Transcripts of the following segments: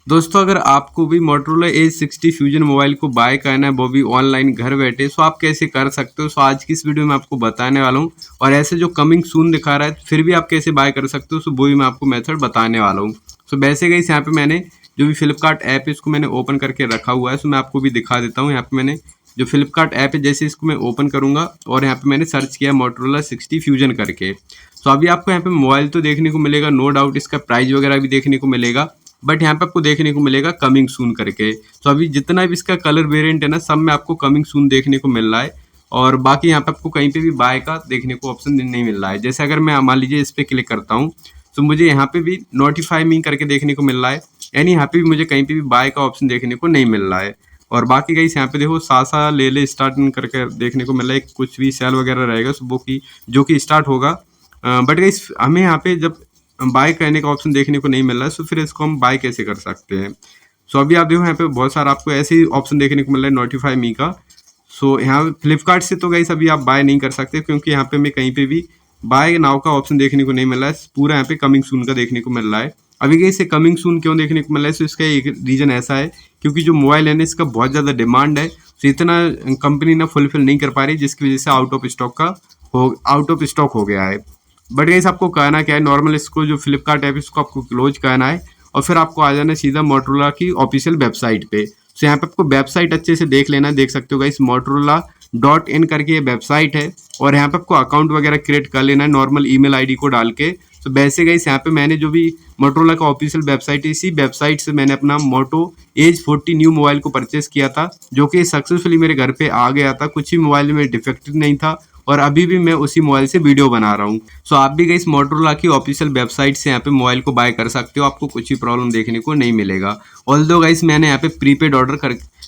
दोस्तों अगर आपको भी मोटरोला एज 60 फ्यूजन मोबाइल को बाय करना है वो भी ऑनलाइन घर बैठे, सो आप कैसे कर सकते हो। सो आज की इस वीडियो में आपको बताने वाला हूँ और ऐसे जो कमिंग सून दिखा रहा है फिर भी आप कैसे बाय कर सकते हो, सो वो भी मैं आपको मेथड बताने वाला हूँ। सो वैसे गाइस यहाँ पे मैंने जो भी फ्लिपकार्ट ऐप है इसको मैंने ओपन करके रखा हुआ है। सो मैं आपको भी दिखा देता हूँ। यहाँ पे मैंने जो फ्लिपकार्ट ऐप है जैसे इसको मैं ओपन करूंगा और यहाँ पे मैंने सर्च किया मोटरोला 60 फ्यूजन करके। सो अभी आपको यहाँ पे मोबाइल तो देखने को मिलेगा, नो डाउट इसका प्राइस वगैरह भी देखने को मिलेगा, बट यहाँ पे आपको देखने को मिलेगा कमिंग सून करके। तो अभी जितना भी इसका कलर वेरिएंट है ना, सब में आपको कमिंग सून देखने को मिल रहा है और बाकी यहाँ पे आपको कहीं पे भी बाय का देखने को ऑप्शन नहीं मिल रहा है। जैसे अगर मैं मान लीजिए इस पर क्लिक करता हूँ तो मुझे यहाँ पे भी नोटिफाई मी करके देखने को मिल रहा है, यानी यहाँ पे भी मुझे कहीं पे भी बाय का ऑप्शन देखने को नहीं मिल रहा है। और बाकी गई यहाँ पे देखो सासा ले ले स्टार्ट करके देखने को मिल रहा है, कुछ भी सेल वगैरह रहेगा वो की जो कि स्टार्ट होगा। बट गई हमें यहाँ पे जब बाय करने का ऑप्शन देखने को नहीं मिल रहा है, सो फिर इसको हम बाय कैसे कर सकते हैं। सो अभी आप देखो यहाँ पे बहुत सारा आपको ऐसे ही ऑप्शन देखने को मिल रहा है नोटिफाई मी का। सो यहाँ फ्लिपकार्ट से तो गाइस अभी आप बाय नहीं कर सकते क्योंकि यहाँ पे मैं कहीं पे भी बाय नाउ का ऑप्शन देखने को नहीं मिल रहा है, पूरा यहाँ पे कमिंग सून का देखने को मिल रहा है। अभी गाइस ये कमिंग सून क्यों देखने को मिल रहा है, सो इसका एक रीजन ऐसा है क्योंकि जो मोबाइल है ना इसका बहुत ज़्यादा डिमांड है, तो इतना कंपनी ना फुलफिल नहीं कर पा रही जिसकी वजह से आउट ऑफ स्टॉक हो गया है। बट गाइस आपको कहना क्या है, नॉर्मल इसको जो फ्लिपकार्ट ऐप इसको आपको क्लोज करना है और फिर आपको आ जाना है सीधा मोटरोला की ऑफिशियल वेबसाइट पे। सो यहाँ पे आपको वेबसाइट अच्छे से देख लेना है, देख सकते हो गाइस मोटरोला.इन करके ये वेबसाइट है और यहाँ पे आपको अकाउंट वगैरह क्रिएट कर लेना है नॉर्मल ईमेल आईडी को डाल के। तो वैसे गाइस यहाँ पे मैंने जो भी मोटरोला का ऑफिशियल वेबसाइट है इसी वेबसाइट से मैंने अपना मोटो एज 40 न्यू मोबाइल को परचेस किया था, जो कि सक्सेसफुली मेरे घर पे आ गया था। कुछ ही मोबाइल में डिफेक्टिव नहीं था और अभी भी मैं उसी मोबाइल से वीडियो बना रहा हूँ। सो आप भी गाइस मोटरोला की ऑफिशियल वेबसाइट से यहाँ पे मोबाइल को बाय कर सकते हो, आपको कुछ भी प्रॉब्लम देखने को नहीं मिलेगा। ऑल्दो गाइस मैंने यहाँ पे प्रीपेड ऑर्डर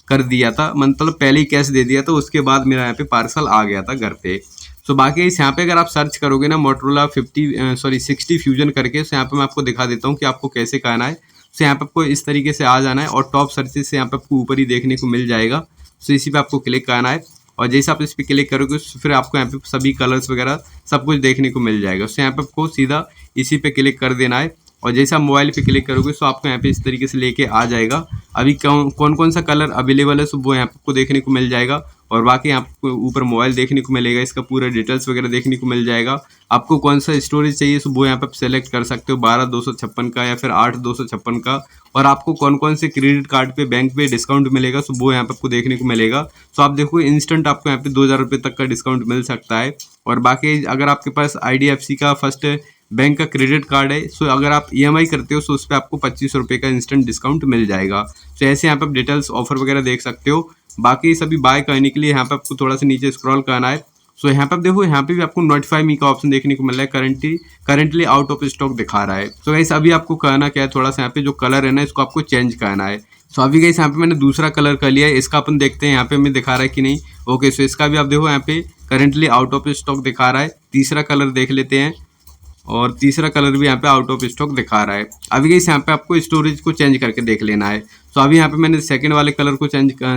कर दिया था, मतलब पहले ही कैश दे दिया था, उसके बाद मेरा यहाँ पे पार्सल आ गया था घर पे। सो बाकी इस यहाँ पे अगर आप सर्च करोगे ना मोटरोला 60 फ्यूजन करके, तो यहाँ पे मैं आपको दिखा देता हूँ कि आपको कैसे करना है। सो यहाँ पे आपको इस तरीके से आ जाना है और टॉप सर्चेज से यहाँ पे आपको ऊपर ही देखने को मिल जाएगा। सो इसी पे आपको क्लिक करना है और जैसे आप इस पर क्लिक करोगे फिर आपको यहाँ पे सभी कलर्स वगैरह सब कुछ देखने को मिल जाएगा। सो यहाँ पे आपको सीधा इसी पे क्लिक कर देना है और जैसे आप मोबाइल पे क्लिक करोगे तो आपको यहाँ पे इस तरीके से लेके आ जाएगा। अभी कौन कौन सा कलर अवेलेबल है सो वो यहाँ पे आपको देखने को मिल जाएगा और बाकी आपको ऊपर मोबाइल देखने को मिलेगा, इसका पूरा डिटेल्स वगैरह देखने को मिल जाएगा। आपको कौन सा स्टोरेज चाहिए सो वो यहाँ पे आप सेलेक्ट कर सकते हो, 12/256 का या फिर 8/256 का। और आपको कौन कौन से क्रेडिट कार्ड पे बैंक पे डिस्काउंट मिलेगा सो वो यहाँ पे आपको देखने को मिलेगा। सो आप देखो इंस्टेंट आपको यहाँ पे 2000 रुपये तक का डिस्काउंट मिल सकता है। और बाकी अगर आपके पास IDFC का फर्स्ट बैंक का क्रेडिट कार्ड है, सो अगर आप EMI करते हो सो उस पर आपको 25 रुपये का इंस्टेंट डिस्काउंट मिल जाएगा। सो ऐसे यहाँ पे आप डिटेल्स ऑफर वगैरह देख सकते हो। बाकी सभी बाय करने के लिए यहाँ पे आपको थोड़ा सा नीचे स्क्रॉल करना है। सो यहाँ पे आप देखो यहाँ पे भी आपको नोटिफाई मी का ऑप्शन देखने को मिल रहा है, करंटली आउट ऑफ स्टॉक दिखा रहा है। सो गाइस अभी आपको करना क्या है, थोड़ा सा यहाँ पे जो कलर है ना इसको आपको चेंज करना है। सो अभी गाइस यहाँ पे मैंने दूसरा कलर कर लिया है, इसका अपन देखते हैं यहाँ पे हमें दिखा रहा है कि नहीं। ओके सो इसका भी आप देखो यहाँ पे करंटली आउट ऑफ स्टॉक दिखा रहा है। तीसरा कलर देख लेते हैं और तीसरा कलर भी यहाँ पे आउट ऑफ स्टॉक दिखा रहा है। अभी गाइस यहाँ पे आपको स्टोरेज को चेंज करके देख लेना है। सो अभी यहाँ पे मैंने सेकंड वाले कलर को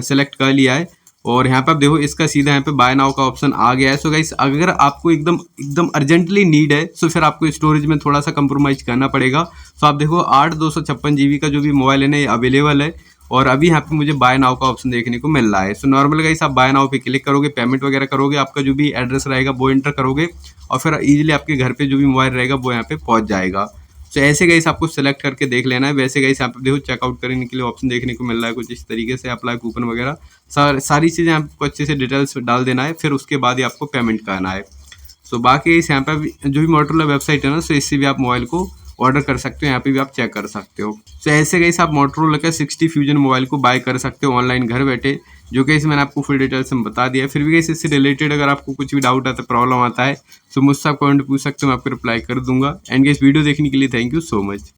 सेलेक्ट कर लिया है और यहाँ पे आप देखो इसका सीधा यहाँ पे बाय नाउ का ऑप्शन आ गया है। सो गाइस अगर आपको एकदम अर्जेंटली नीड है सो फिर आपको स्टोरेज में थोड़ा सा कंप्रोमाइज करना पड़ेगा। सो आप देखो 8/256 GB का जो भी मोबाइल है ना ये अवेलेबल है और अभी यहाँ पे मुझे बाय नाउ का ऑप्शन देखने को मिल रहा है। सो नॉर्मल गाइस आप बाय नाउ पे क्लिक करोगे, पेमेंट वगैरह करोगे, आपका जो भी एड्रेस रहेगा वो एंटर करोगे और फिर इजीली आपके घर पे जो भी मोबाइल रहेगा वो यहाँ पे पहुँच जाएगा। सो ऐसे गाइस आपको सेलेक्ट करके देख लेना है। वैसे गाइस यहाँ पे देखो चेकआउट करने के लिए ऑप्शन देखने को मिल रहा है कुछ इस तरीके से, अप्लाई कूपन वगैरह सारी चीज़ें आपको अच्छे से डिटेल्स डाल देना है, फिर उसके बाद ही आपको पेमेंट करना है। सो बाकी इस यहाँ पे जो भी मोटरोला वेबसाइट है ना सो इससे भी आप मोबाइल को ऑर्डर कर सकते हो, यहाँ पे भी आप चेक कर सकते हो। सो ऐसे गाइस आप मोटरोला का 60 फ्यूजन मोबाइल को बाय कर सकते हो ऑनलाइन घर बैठे, जो कि मैंने आपको फुल डिटेल्स में बता दिया। फिर भी गाइस इससे रिलेटेड अगर आपको कुछ भी डाउट आता है, प्रॉब्लम आता है, तो मुझसे आप कमेंट पूछ सकते हो, मैं आपको रिप्लाई कर दूंगा। एंड गाइस वीडियो देखने के लिए थैंक यू सो मच।